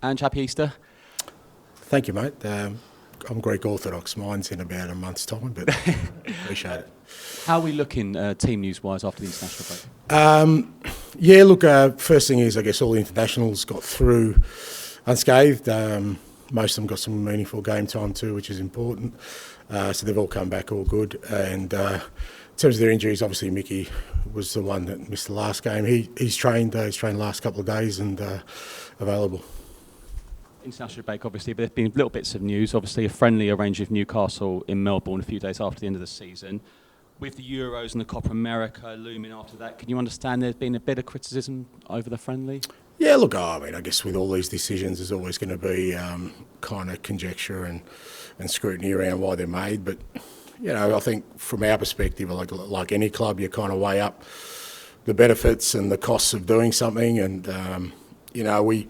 Ange, happy Easter. Thank you, mate. I'm Greek Orthodox. Mine's in about a month's time, but appreciate it. How are we looking team news-wise after the international break? Yeah, look, first thing is I guess all the internationals got through unscathed. Most of them got some meaningful game time too, which is important. So they've all come back all good. And in terms of their injuries, obviously Mickey was the one that missed the last game. He's trained the last couple of days and available. International break, obviously, but there's been little bits of news. Obviously, a friendly arranged with Newcastle in Melbourne a few days after the end of the season. With the Euros and the Copa America looming after that, can you understand there's been a bit of criticism over the friendly? Yeah, look, I mean, I guess with all these decisions, there's always going to be kind of conjecture and scrutiny around why they're made. But, you know, I think from our perspective, like any club, you kind of weigh up the benefits and the costs of doing something. And, you know,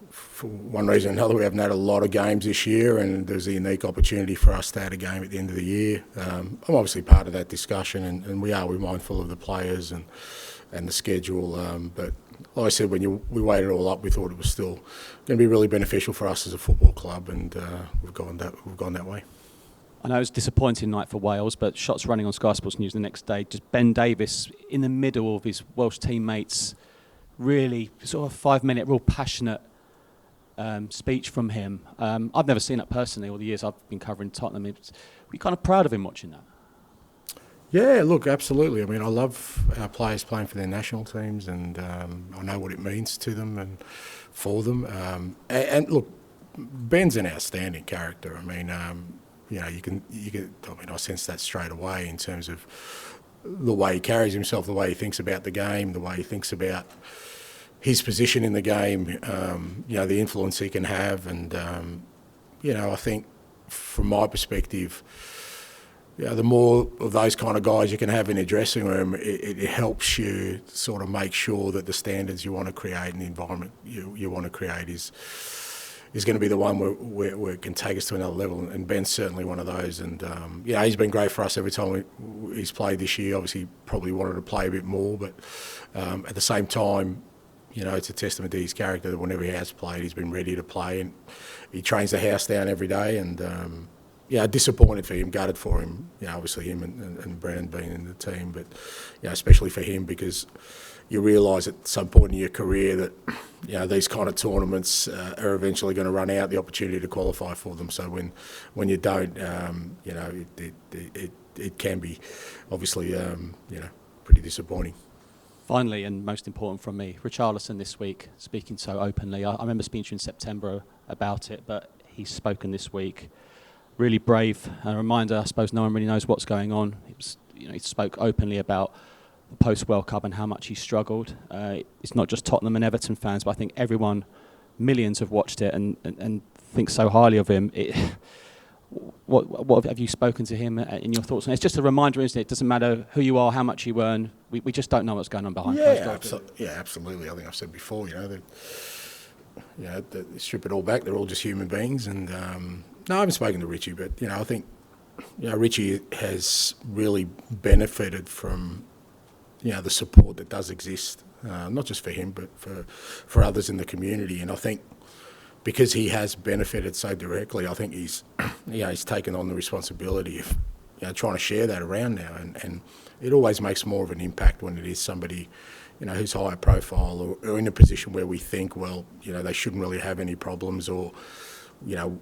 for one reason or another, we haven't had a lot of games this year, and there's a unique opportunity for us to have a game at the end of the year. I'm obviously part of that discussion, and we're mindful of the players and the schedule. But like I said, when we weighed it all up, we thought it was still going to be really beneficial for us as a football club, and we've gone that way. I know it was a disappointing night for Wales, but shots running on Sky Sports News the next day. Just Ben Davies in the middle of his Welsh teammates, really sort of 5-minute, real passionate speech from him. I've never seen that personally all the years I've been covering Tottenham. We're kind of proud of him watching that. Yeah, look, absolutely. I mean, I love our players playing for their national teams, and I know what it means to them and for them. And look, Ben's an outstanding character. I mean, you know, you can. I mean, I sense that straight away in terms of the way he carries himself, the way he thinks about the game, the way he thinks about his position in the game, you know, the influence he can have. And, you know, I think from my perspective, you know, the more of those kind of guys you can have in a dressing room, it helps you sort of make sure that the standards you want to create and the environment you want to create is going to be the one where it can take us to another level. And Ben's certainly one of those. And, you know, he's been great for us every time he's played this year. Obviously, probably wanted to play a bit more, but at the same time, you know, it's a testament to his character that whenever he has played, he's been ready to play, and he trains the house down every day. And yeah, disappointed for him, gutted for him. You know, obviously him and Brennan being in the team, but you know, especially for him because you realise at some point in your career that you know these kind of tournaments are eventually going to run out, the opportunity to qualify for them. So when you don't, you know, it can be obviously you know, pretty disappointing. Finally, and most important from me, Richarlison this week, speaking so openly. I remember speaking to you in September about it, but he's spoken this week. Really brave. A reminder, I suppose no one really knows what's going on. He spoke openly about the post-World Cup and how much he struggled. It's not just Tottenham and Everton fans, but I think everyone, millions have watched it and think so highly of him. What have you spoken to him in your thoughts? And it's just a reminder, isn't it? It doesn't matter who you are, how much you earn. We just don't know what's going on behind closed doors. Yeah, absolutely. I think I've said before, they strip it all back. They're all just human beings. And no, I haven't spoken to Richie, but you know, I think Richie has really benefited from the support that does exist, not just for him, but for others in the community. And I think, because he has benefited so directly, I think he's taken on the responsibility of trying to share that around now, and it always makes more of an impact when it is somebody who's higher profile or in a position where we think, well, they shouldn't really have any problems, or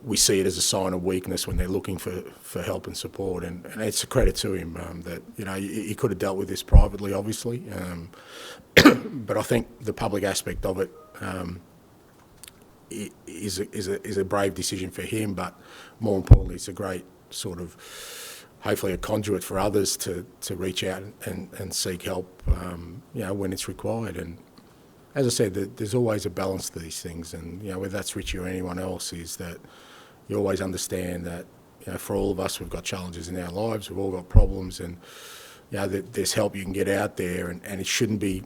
we see it as a sign of weakness when they're looking for help and support, and it's a credit to him that he could have dealt with this privately, obviously, but I think the public aspect of it. Is a brave decision for him, but more importantly, it's a great sort of, hopefully, a conduit for others to reach out and seek help, when it's required. And as I said, there's always a balance to these things, and whether that's Richie or anyone else, is that you always understand that for all of us, we've got challenges in our lives, we've all got problems, and there's help you can get out there, and it shouldn't be.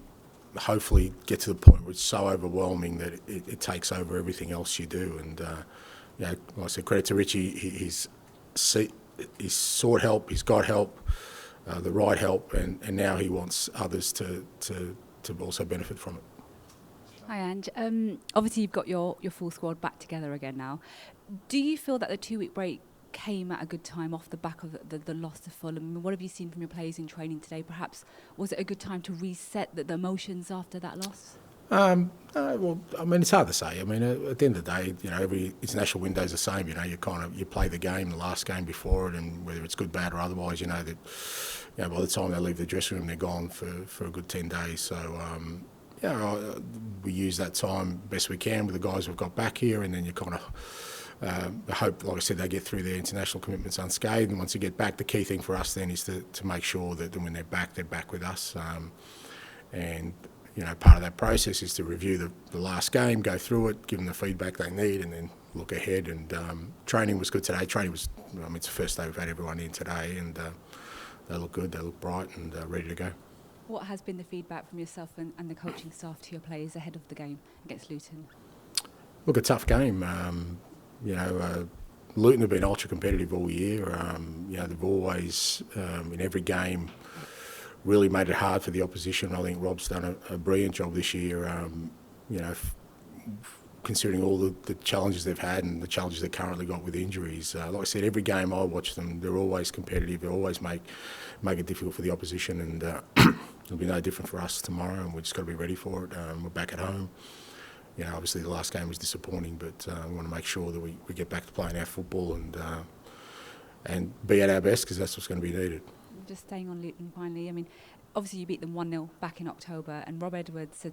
Hopefully get to the point where it's so overwhelming that it takes over everything else you do. And like I said, credit to Richie, he's sought help, he's got help, the right help, and now he wants others to also benefit from it. Hi, Ange. Obviously, you've got your full squad back together again now. Do you feel that the 2-week break came at a good time off the back of the loss to Fulham? What have you seen from your players in training today? Perhaps was it a good time to reset the emotions after that loss? Well, I mean, it's hard to say. I mean, at the end of the day, every international window is the same. You play the game, the last game before it, and whether it's good, bad, or otherwise, that by the time they leave the dressing room, they're gone for a good 10 days. So, we use that time best we can with the guys we've got back here, and then you kind of hope, like I said, they get through their international commitments unscathed. And once you get back, the key thing for us then is to make sure that when they're back with us. And part of that process is to review the last game, go through it, give them the feedback they need, and then look ahead. And training was good today. Training was, it's the first day we've had everyone in today, and they look good, they look bright and ready to go. What has been the feedback from yourself and the coaching staff to your players ahead of the game against Luton? Look, a tough game. Luton have been ultra competitive all year. They've always, in every game, really made it hard for the opposition. I think Rob's done a brilliant job this year, considering all the challenges they've had and the challenges they've currently got with injuries. Like I said, every game I watch them, they're always competitive. They always make it difficult for the opposition, and it'll be no different for us tomorrow, and we've just got to be ready for it. We're back at home. Obviously the last game was disappointing, but we want to make sure that we get back to playing our football and be at our best, because that's what's going to be needed. Just staying on Luton finally, I mean, obviously you beat them 1-0 back in October, and Rob Edwards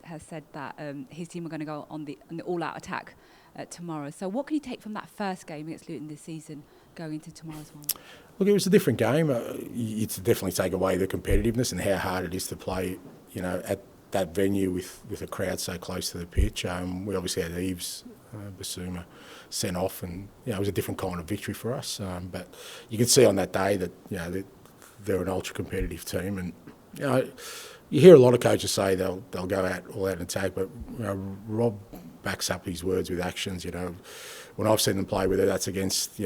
has said that his team are going to go on the all-out attack tomorrow. So what can you take from that first game against Luton this season going into tomorrow's one? Look, it was a different game. You definitely take away the competitiveness and how hard it is to play, at that venue with a crowd so close to the pitch. We obviously had Eves Basuma sent off, and it was a different kind of victory for us. But you could see on that day that they're an ultra competitive team, and you hear a lot of coaches say they'll go out all out and attack, but Rob backs up his words with actions. When I've seen them play, whether that's against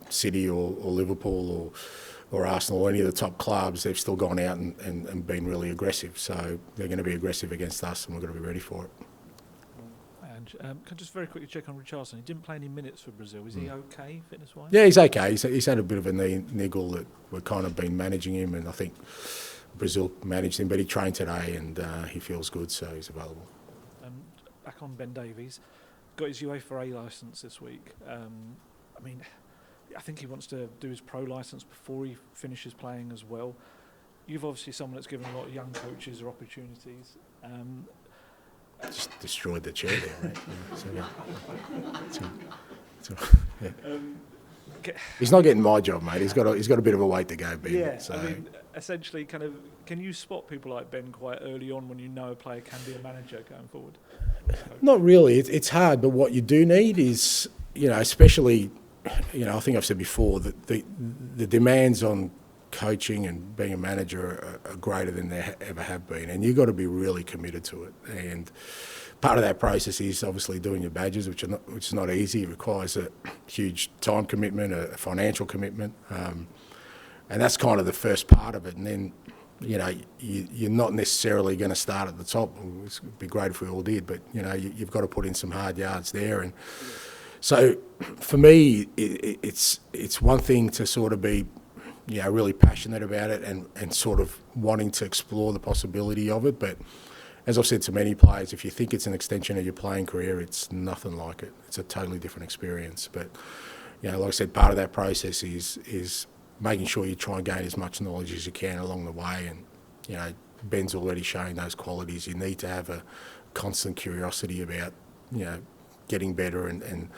City or Liverpool or Arsenal or any of the top clubs, they've still gone out and been really aggressive. So they're going to be aggressive against us, and we're going to be ready for it. Can I just very quickly check on Richarlison? He didn't play any minutes for Brazil. Is he okay, fitness-wise? Yeah, he's okay. He's had a bit of a niggle that we've kind of been managing him, and I think Brazil managed him, but he trained today and he feels good, so he's available. Back on Ben Davies, got his UEFA A licence this week. I think he wants to do his pro licence before he finishes playing as well. You've obviously someone that's given a lot of young coaches opportunities. Just destroyed the chair there, mate. He's not getting my job, mate. He's got a bit of a way to go, Ben. Yeah, so. Essentially, can you spot people like Ben quite early on when you know a player can be a manager going forward? Not really. It's hard, but what you do need is, especially, I think I've said before that the demands on coaching and being a manager are greater than they ever have been, and you've got to be really committed to it. And part of that process is obviously doing your badges, which is not easy. It requires a huge time commitment, a financial commitment, and that's kind of the first part of it. And then you're not necessarily going to start at the top. It would be great if we all did, but you've got to put in some hard yards there. And so for me, it's one thing to sort of be really passionate about it and sort of wanting to explore the possibility of it. But as I've said to many players, if you think it's an extension of your playing career, it's nothing like it. It's a totally different experience. But, like I said, part of that process is making sure you try and gain as much knowledge as you can along the way. And, Ben's already showing those qualities. You need to have a constant curiosity about, getting better and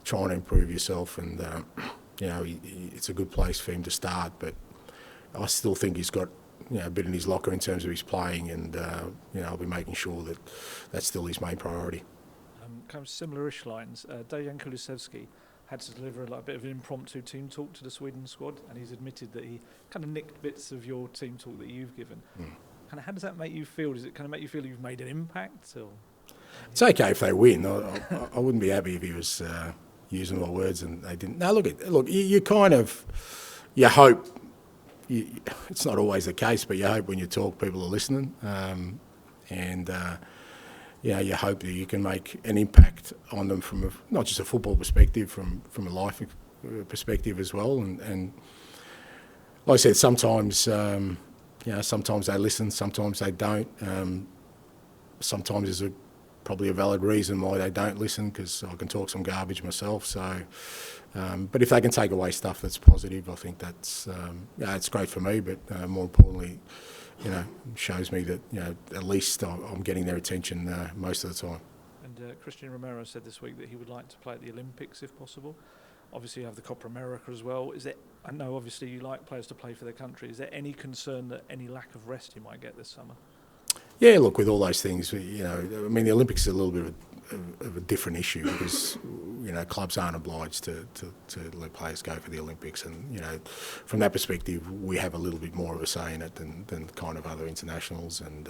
trying to improve yourself. And, it's a good place for him to start, but I still think he's got a bit in his locker in terms of his playing, and I'll be making sure that that's still his main priority. Kind of similar-ish lines. Dejan Kulusevski had to deliver a bit of an impromptu team talk to the Sweden squad, and he's admitted that he kind of nicked bits of your team talk that you've given. Kind of, how does that make you feel? Does it kind of make you feel you've made an impact? Or? It's okay if they win. I wouldn't be happy if he was using my words and they didn't. No, look. You kind of, you hope. It's not always the case, but you hope when you talk, people are listening. And you hope that you can make an impact on them from not just a football perspective, from a life perspective as well. And like I said, sometimes sometimes they listen, sometimes they don't. Sometimes there's probably a valid reason why they don't listen, because I can talk some garbage myself. So, but if they can take away stuff that's positive, I think that's it's great for me. But more importantly, shows me that at least I'm getting their attention most of the time. And Christian Romero said this week that he would like to play at the Olympics if possible. Obviously, you have the Copa America as well. I know obviously you like players to play for their country. Is there any concern that any lack of rest you might get this summer? Yeah, look, with all those things, the Olympics is a little bit of a different issue, because clubs aren't obliged to let players go for the Olympics, and from that perspective, we have a little bit more of a say in it than kind of other internationals, and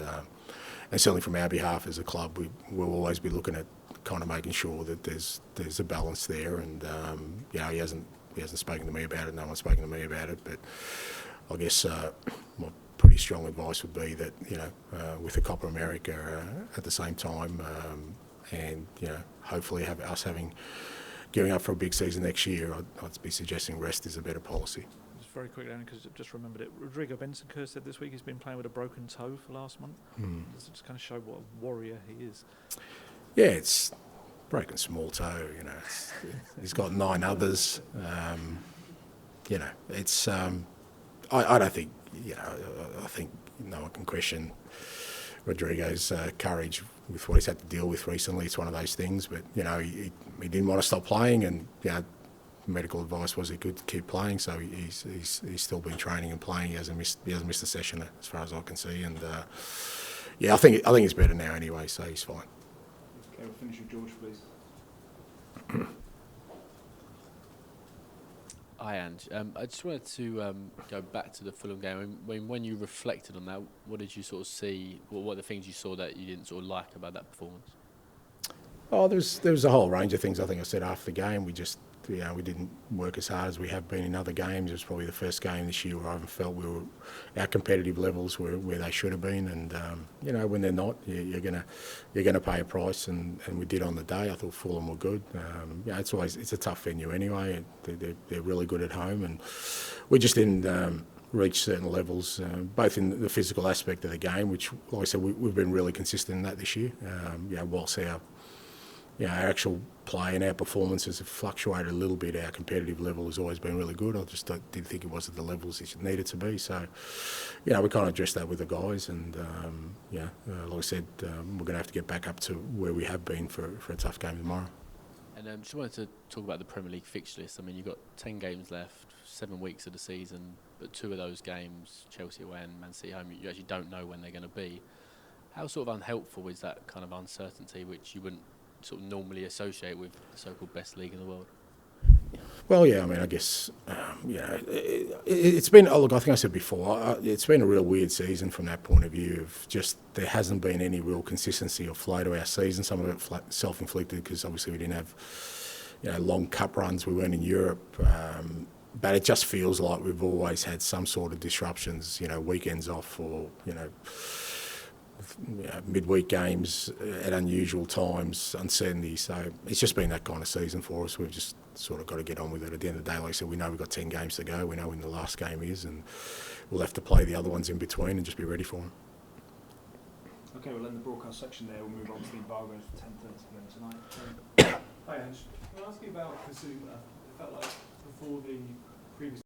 certainly from our behalf as a club, we'll always be looking at kind of making sure that there's a balance there, and he hasn't spoken to me about it. No one's spoken to me about it, but I guess my pretty strong advice would be that with the Copa America at the same time, and hopefully gearing up for a big season next year, I'd be suggesting rest is a better policy. Just very quickly, because I just remembered it. Rodrigo Bentancur said this week he's been playing with a broken toe for last month. Does it just kind of show what a warrior he is? Yeah, it's broken small toe. He's got 9 others. It's. I don't think. I think no one can question Rodrigo's courage with what he's had to deal with recently. It's one of those things, but he didn't want to stop playing, and medical advice was he could keep playing, so he's still been training and playing. He hasn't missed a session as far as I can see, and I think he's better now anyway, so he's fine. Okay, we'll finish with George, please. Hi, Ange. I just wanted to go back to the Fulham game. When you reflected on that, what did you sort of see? What are the things you saw that you didn't sort of like about that performance? Oh, there was a whole range of things. I think I said after the game, we just we didn't work as hard as we have been in other games. It was probably the first game this year where I haven't felt our competitive levels were where they should have been. And when they're not, you're gonna pay a price. And we did on the day. I thought Fulham were good. It's a tough venue anyway. They're really good at home, and we just didn't reach certain levels, both in the physical aspect of the game, which, like I said, we've been really consistent in that this year. Whilst our actual play and our performances have fluctuated a little bit, our competitive level has always been really good. I just didn't think it was at the levels it needed to be. So, we kind of addressed that with the guys, and like I said, we're going to have to get back up to where we have been for a tough game tomorrow. And just wanted to talk about the Premier League fixture list. I mean, you've got 10 games left, 7 weeks of the season, but 2 of those games, Chelsea away and Man City home, you actually don't know when they're going to be. How sort of unhelpful is that kind of uncertainty, which you wouldn't sort of normally associate with the so-called best league in the world? Well, yeah, I mean, I guess, it's been, look, I think I said before, it's been a real weird season from that point of view of just there hasn't been any real consistency or flow to our season. Some of it self-inflicted because obviously we didn't have, long cup runs. We weren't in Europe. But it just feels like we've always had some sort of disruptions, weekends off or, midweek games at unusual times, uncertainty. So it's just been that kind of season for us. We've just sort of got to get on with it. At the end of the day, like I said, we know we've got 10 games to go. We know when the last game is, and we'll have to play the other ones in between and just be ready for them. Okay, we'll end the broadcast section there. We'll move on to the embargoes for 10:30 tonight. Hi, Ange. Can I ask you about Kasuba? It felt like before the previous